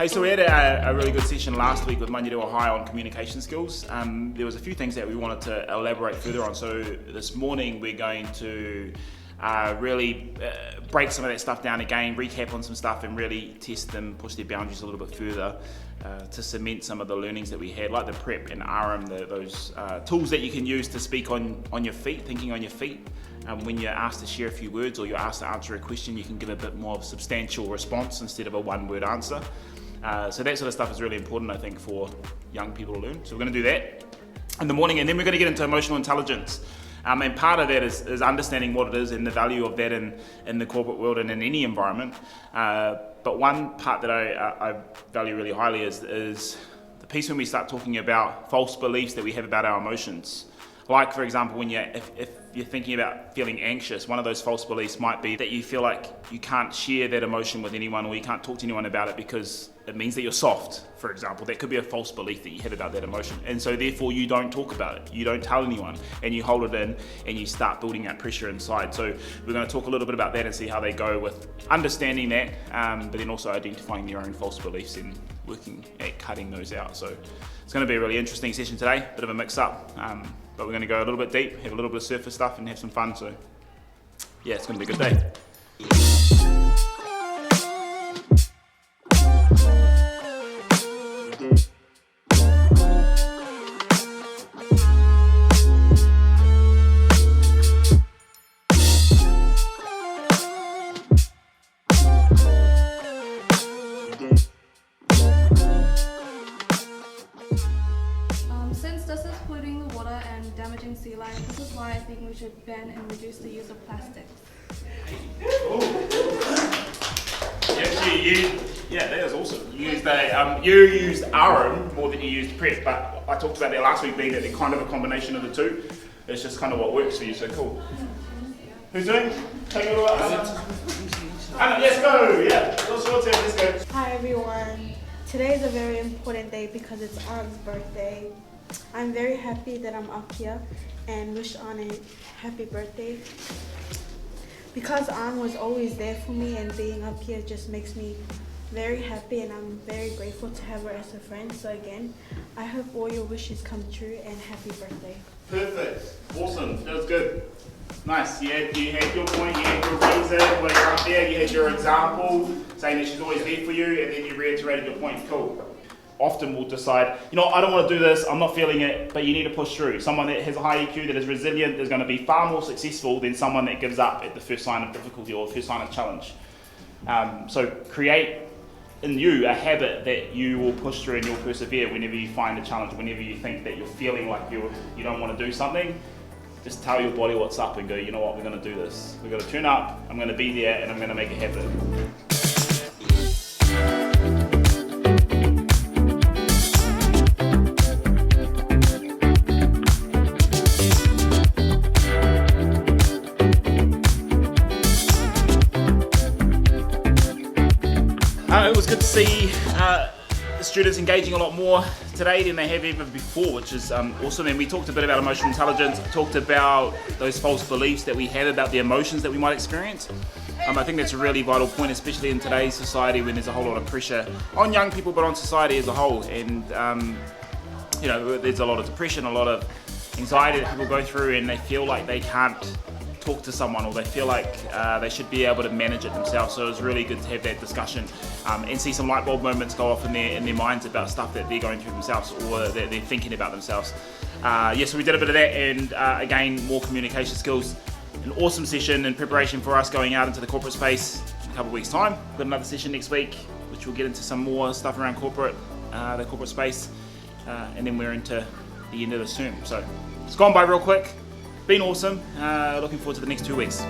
Hey, so we had a really good session last week with Manurua High on communication skills. There was a few things that we wanted to elaborate further on. So this morning we're going to really break some of that stuff down again, recap on some stuff and really test them, push their boundaries a little bit further to cement some of the learnings that we had, like the prep and RM, those tools that you can use to speak on your feet, thinking on your feet. When you're asked to share a few words or you're asked to answer a question, you can give a bit more of a substantial response instead of a one-word answer. So that sort of stuff is really important, I think, for young people to learn. So we're going to do that in the morning, and then we're going to get into emotional intelligence. And part of that is understanding what it is and the value of that in the corporate world and in any environment. But one part that I value really highly is the piece when we start talking about false beliefs that we have about our emotions. Like, for example, when if you're thinking about feeling anxious, one of those false beliefs might be that you feel like you can't share that emotion with anyone or you can't talk to anyone about it because it means that you're soft, for example. That could be a false belief that you have about that emotion. And so therefore you don't talk about it, you don't tell anyone, and you hold it in and you start building that pressure inside. So we're going to talk a little bit about that and see how they go with understanding that, but then also identifying your own false beliefs and working at cutting those out. So it's going to be a really interesting session today, bit of a mix up. But we're going to go a little bit deep, have a little bit of surface stuff and have some fun. So yeah, it's going to be a good day. Since this is polluting the water and damaging sea life, this is why I think we should ban and reduce the use of plastics. Yeah, that was awesome. You used RM more than you used prep, but I talked about that last week being that they're kind of a combination of the two. It's just kind of what works for you, so cool. Who's doing? Take it all out. Anna, let's go, yeah. Let's go. Hi everyone. Today is a very important day because it's An's birthday. I'm very happy that I'm up here and wish An a happy birthday. Because An was always there for me and being up here just makes me very happy and I'm very grateful to have her as a friend. So again, I hope all your wishes come true and happy birthday. Perfect. Awesome. That was good. Nice. You had your point, you had your reason when you're up there, you had your example saying that she's always there for you, and then you reiterated your point. Cool. Often we'll decide, I don't want to do this, I'm not feeling it, but you need to push through. Someone that has a high EQ, that is resilient, is going to be far more successful than someone that gives up at the first sign of difficulty or the first sign of challenge. So create in you a habit that you will push through and you'll persevere whenever you find a challenge, whenever you think that you're feeling like you don't want to do something. Just tell your body what's up and go, you know what, we're going to do this. We're going to turn up, I'm going to be there, and I'm going to make it happen. It was good to see the students engaging a lot more today than they have ever before, which is awesome. And we talked a bit about emotional intelligence, talked about those false beliefs that we have about the emotions that we might experience. I think that's a really vital point, especially in today's society when there's a whole lot of pressure on young people, but on society as a whole. And there's a lot of depression, a lot of anxiety that people go through, and they feel like they can't talk to someone, or they feel like they should be able to manage it themselves. So it was really good to have that discussion and see some light bulb moments go off in their minds about stuff that they're going through themselves or that they're thinking about themselves. So we did a bit of that, and again, more communication skills. An awesome session in preparation for us going out into the corporate space in a couple of weeks' time. We've got another session next week, which will get into some more stuff around the corporate space, and then we're into the end of this term. So it's gone by real quick. Been awesome. Looking forward to the next 2 weeks.